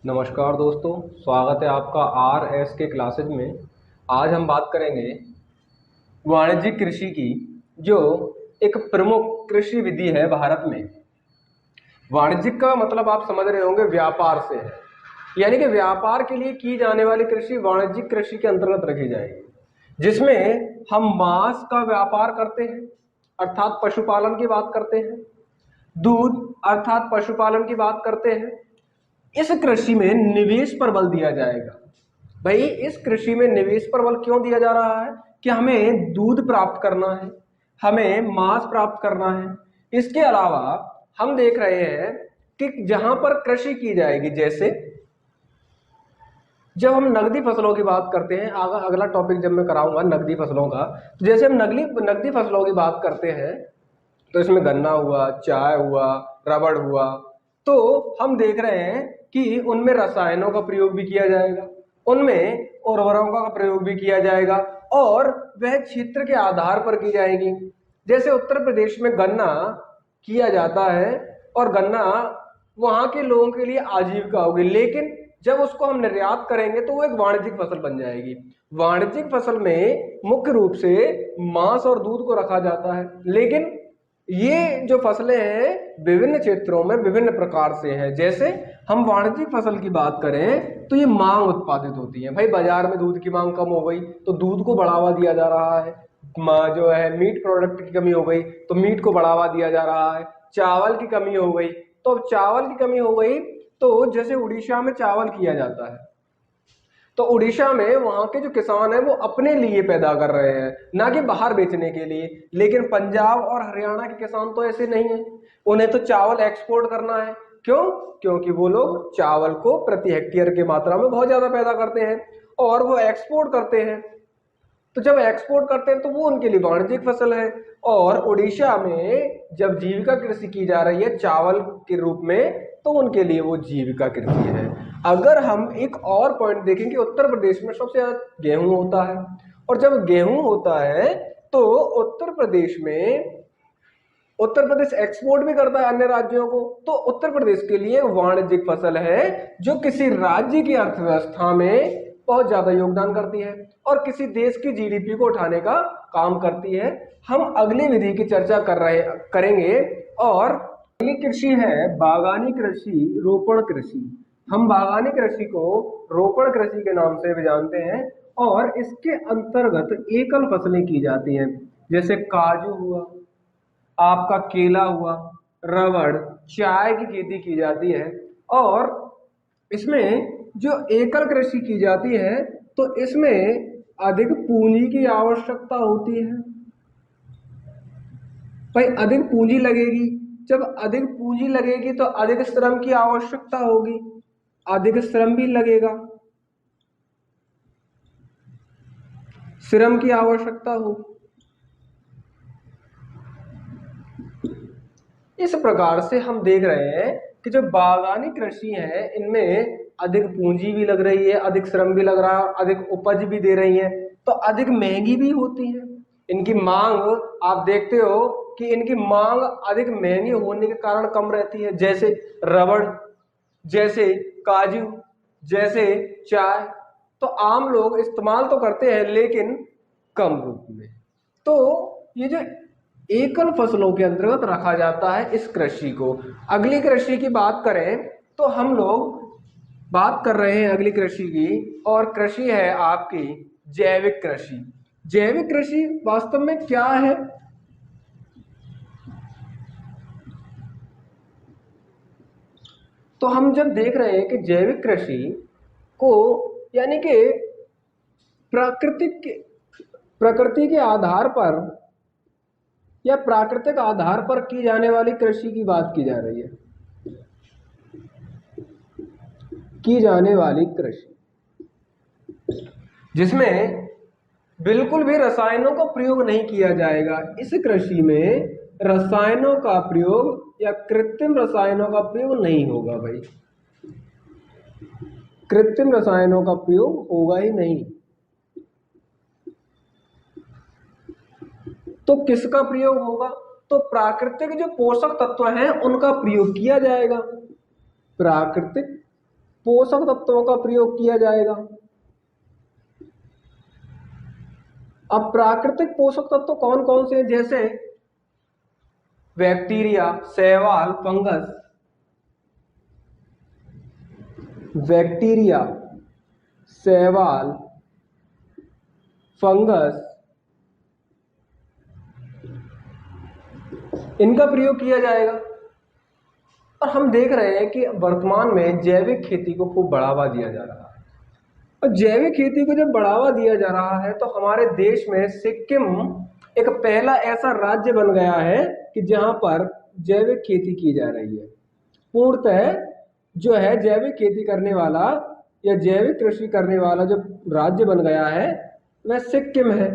नमस्कार दोस्तों, स्वागत है आपका आर एस के क्लासेज में। आज हम बात करेंगे वाणिज्यिक कृषि की, जो एक प्रमुख कृषि विधि है भारत में। वाणिज्यिक का मतलब आप समझ रहे होंगे, व्यापार से है, यानी कि व्यापार के लिए की जाने वाली कृषि वाणिज्यिक कृषि के अंतर्गत रखी जाएगी, जिसमें हम मांस का व्यापार करते हैं अर्थात पशुपालन की बात करते हैं, दूध अर्थात पशुपालन की बात करते हैं। इस कृषि में निवेश पर बल दिया जाएगा। भाई, इस कृषि में निवेश पर बल क्यों दिया जा रहा है कि हमें दूध प्राप्त करना है, हमें मांस प्राप्त करना है। इसके अलावा हम देख रहे हैं कि जहां पर कृषि की जाएगी, जैसे जब हम नगदी फसलों की बात करते हैं, अगला टॉपिक जब मैं कराऊंगा नगदी फसलों का, तो जैसे हम नगदी फसलों की बात करते हैं तो इसमें गन्ना हुआ, चाय हुआ, रबड़ हुआ। तो हम देख रहे हैं कि उनमें रसायनों का प्रयोग भी किया जाएगा, उनमें उर्वरकों का प्रयोग भी किया जाएगा, और वह क्षेत्र के आधार पर की जाएगी। जैसे उत्तर प्रदेश में गन्ना किया जाता है और गन्ना वहां के लोगों के लिए आजीविका होगी, लेकिन जब उसको हम निर्यात करेंगे तो वो एक वाणिज्यिक फसल बन जाएगी। वाणिज्यिक फसल में मुख्य रूप से मांस और दूध को रखा जाता है, लेकिन ये जो फसलें हैं विभिन्न क्षेत्रों में विभिन्न प्रकार से हैं। जैसे हम वाणिज्यिक फसल की बात करें तो ये मांग उत्पादित होती है। भाई, बाजार में दूध की मांग कम हो गई तो दूध को बढ़ावा दिया जा रहा है। जो है मीट प्रोडक्ट की कमी हो गई तो मीट को बढ़ावा दिया जा रहा है। चावल की कमी हो गई तो चावल की कमी हो गई, तो जैसे उड़ीसा में चावल किया जाता है तो उड़ीसा में वहां के जो किसान हैं वो अपने लिए पैदा कर रहे हैं, ना कि बाहर बेचने के लिए। लेकिन पंजाब और हरियाणा के किसान तो ऐसे नहीं है, उन्हें तो चावल एक्सपोर्ट करना है। क्यों? क्योंकि वो लोग चावल को प्रति हेक्टेयर की मात्रा में बहुत ज्यादा पैदा करते हैं और वो एक्सपोर्ट करते हैं। तो जब एक्सपोर्ट करते हैं तो वो उनके लिए वाणिज्यिक फसल है। और उड़ीसा में जब जीविका कृषि की जा रही है चावल के रूप में, तो उनके लिए वो जीविका कृषि है। अगर हम एक और पॉइंट देखें कि उत्तर प्रदेश में सबसे ज्यादा गेहूं होता है, और जब गेहूं होता है तो उत्तर प्रदेश एक्सपोर्ट भी करता है अन्य राज्यों को। तो उत्तर प्रदेश के लिए वाणिज्यिक फसल है जो किसी राज्य की अर्थव्यवस्था में बहुत ज्यादा योगदान करती है और किसी देश की जीडीपी को उठाने का काम करती है। हम अगली विधि की चर्चा करेंगे, और अगली कृषि है बागानी कृषि, रोपण कृषि। हम बागानी कृषि को रोपण कृषि के नाम से भी जानते हैं, और इसके अंतर्गत एकल फसलें की जाती हैं। जैसे काजू हुआ, आपका केला हुआ, रबड़, चाय की खेती की जाती है। और इसमें जो एकल कृषि की जाती है तो इसमें अधिक पूंजी की आवश्यकता होती है। भाई, अधिक पूंजी लगेगी, जब अधिक पूंजी लगेगी तो अधिक श्रम की आवश्यकता होगी, अधिक श्रम भी लगेगा, श्रम की आवश्यकता होगी। इस प्रकार से हम देख रहे हैं कि जो बागानी कृषि है इनमें अधिक पूंजी भी लग रही है, अधिक श्रम भी लग रहा है, और अधिक उपज भी दे रही है, तो अधिक महंगी भी होती है। इनकी मांग, आप देखते हो कि इनकी मांग अधिक महंगी होने के कारण कम रहती है। जैसे रबड़, जैसे काजू, जैसे चाय, तो आम लोग इस्तेमाल तो करते हैं लेकिन कम रूप में। तो ये जो एकल फसलों के अंतर्गत रखा जाता है इस कृषि को। अगली कृषि की बात करें तो हम लोग बात कर रहे हैं अगली कृषि की, और कृषि है आपकी जैविक कृषि। जैविक कृषि वास्तव में क्या है? तो हम जब देख रहे हैं कि जैविक कृषि को, यानी कि प्रकृति के आधार पर या प्राकृतिक आधार पर की जाने वाली कृषि की बात की जा रही है, की जाने वाली कृषि जिसमें बिल्कुल भी रसायनों का प्रयोग नहीं किया जाएगा। इस कृषि में रसायनों का प्रयोग या कृत्रिम रसायनों का प्रयोग नहीं होगा। भाई, कृत्रिम रसायनों का प्रयोग होगा ही नहीं। तो किसका प्रयोग होगा? तो प्राकृतिक जो पोषक तत्व हैं उनका प्रयोग किया जाएगा। प्राकृतिक पोषक तत्वों का प्रयोग किया जाएगा। अब प्राकृतिक पोषक तत्व कौन कौन से हैं, जैसे बैक्टीरिया, शैवाल, फंगस। बैक्टीरिया, शैवाल, फंगस, इनका प्रयोग किया जाएगा। और हम देख रहे हैं कि वर्तमान में जैविक खेती को खूब बढ़ावा दिया जा रहा है। और जैविक खेती को जब बढ़ावा दिया जा रहा है तो हमारे देश में सिक्किम एक पहला ऐसा राज्य बन गया है कि जहां पर जैविक खेती की जा रही है। पूर्णतः जो है जैविक खेती करने वाला या जैविक कृषि करने वाला जो राज्य बन गया है वह सिक्किम है।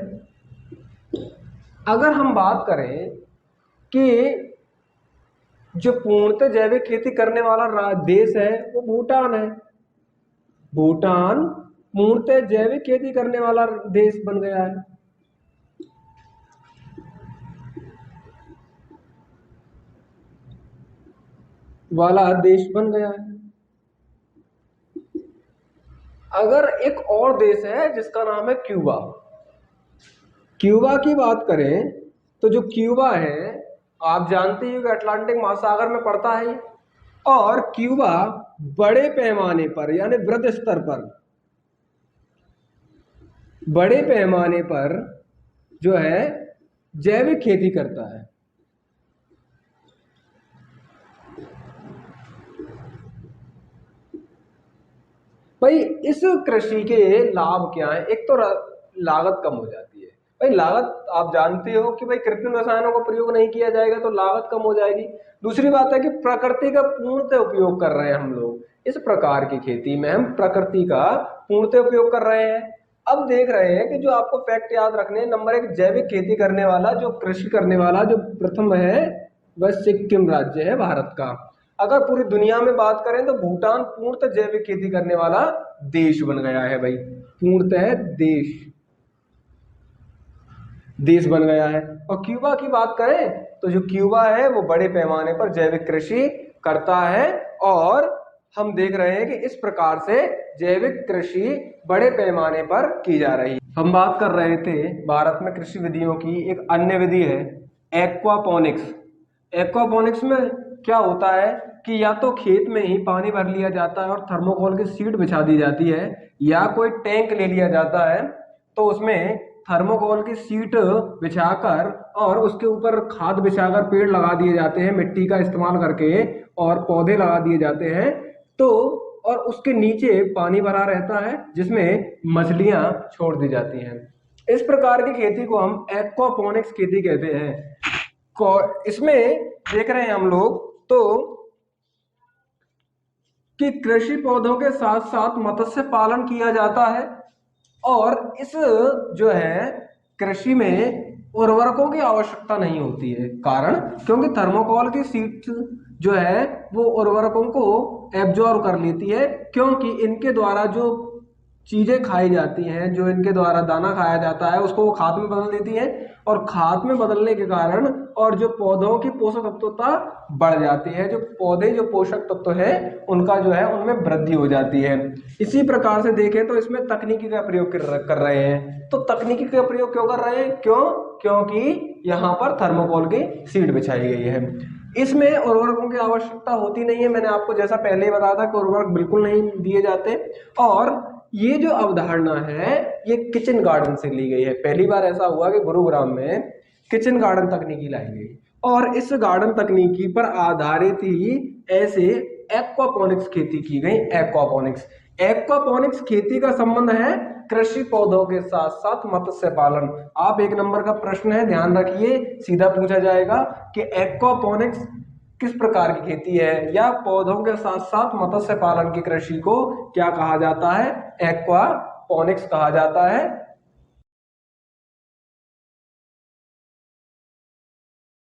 अगर हम बात करें कि जो पूर्णतः जैविक खेती करने वाला देश है वो भूटान है। भूटान पूर्णतः जैविक खेती करने वाला देश बन गया है। वाला देश बन गया है। अगर एक और देश है जिसका नाम है क्यूबा। क्यूबा की बात करें तो जो क्यूबा है आप जानते हो कि अटलांटिक महासागर में पड़ता है। और क्यूबा बड़े पैमाने पर यानी वृहद स्तर पर, बड़े पैमाने पर जो है जैविक खेती करता है। भाई इस कृषि के लाभ क्या है? एक तो लागत कम हो जाती है। भाई लागत आप जानते हो कि भाई कृत्रिम रसायनों का प्रयोग नहीं किया जाएगा तो लागत कम हो जाएगी। दूसरी बात है कि प्रकृति का पूर्णतः उपयोग कर रहे हैं हम लोग। इस प्रकार की खेती में हम प्रकृति का पूर्णतः उपयोग कर रहे हैं। अब देख रहे हैं कि जो आपको फैक्ट याद रखने हैं, नंबर 1 जैविक खेती करने वाला जो कृषि करने वाला जो प्रथम है वह सिक्किम राज्य है भारत का। अगर पूरी दुनिया में बात करें तो भूटान पूर्णतः जैविक खेती करने वाला देश बन गया है। भाई पूर्णतः देश बन गया है। और क्यूबा की बात करें तो जो क्यूबा है वो बड़े पैमाने पर जैविक कृषि करता है। और हम देख रहे हैं कि इस प्रकार से जैविक कृषि बड़े पैमाने पर की जा रही है। हम बात कर रहे थे भारत में कृषि विधियों की। एक अन्य विधि है एक्वापोनिक्स। एक्वापोनिक्स में क्या होता है कि या तो खेत में ही पानी भर लिया जाता है और थर्मोकोल की शीट बिछा दी जाती है, या कोई टैंक ले लिया जाता है तो उसमें थर्मोकोल की शीट बिछाकर और उसके ऊपर खाद बिछाकर पेड़ लगा दिए जाते हैं मिट्टी का इस्तेमाल करके, और पौधे लगा दिए जाते हैं। तो और उसके नीचे पानी भरा रहता है जिसमें मछलियां छोड़ दी जाती हैं। इस प्रकार की खेती को हम एक्वापोनिक्स खेती कहते हैं। इसमें देख रहे हैं हम लोग तो कि कृषि पौधों के साथ साथ मत्स्य पालन किया जाता है। और इस जो है कृषि में उर्वरकों की आवश्यकता नहीं होती है। कारण क्योंकि थर्मोकोल की शीट जो है वो उर्वरकों को एब्जॉर्ब कर लेती है, क्योंकि इनके द्वारा जो चीजें खाई जाती हैं, जो इनके द्वारा दाना खाया जाता है उसको वो खाद में बदल देती है। और खाद में बदलने के कारण और जो पौधों की पोषक तत्वता बढ़ जाती है, जो पौधे जो पोषक तत्व है उनका जो है उनमें वृद्धि हो जाती है। इसी प्रकार से देखें तो इसमें तकनीकी का प्रयोग कर रहे हैं। तो तकनीकी का प्रयोग क्यों कर रहे हैं? क्योंकि यहाँ पर थर्मोकोल की शीट बिछाई गई है। इसमें उर्वरकों की आवश्यकता होती नहीं है। मैंने आपको जैसा पहले ही बताया था कि उर्वरक बिल्कुल नहीं दिए जाते। और ये जो अवधारणा है ये किचन गार्डन से ली गई है। पहली बार ऐसा हुआ कि गुरुग्राम में किचन गार्डन तकनीकी लाई गई और इस गार्डन तकनीकी पर आधारित ही ऐसे एक्वापोनिक्स खेती की गई। एक्वापोनिक्स खेती का संबंध है कृषि पौधों के साथ साथ मत्स्य पालन। आप 1 नंबर का प्रश्न है, ध्यान रखिए, सीधा पूछा जाएगा कि एक्वापोनिक्स किस प्रकार की खेती है, या पौधों के साथ साथ मत्स्य पालन की कृषि को क्या कहा जाता है? एक्वापोनिक्स कहा जाता है।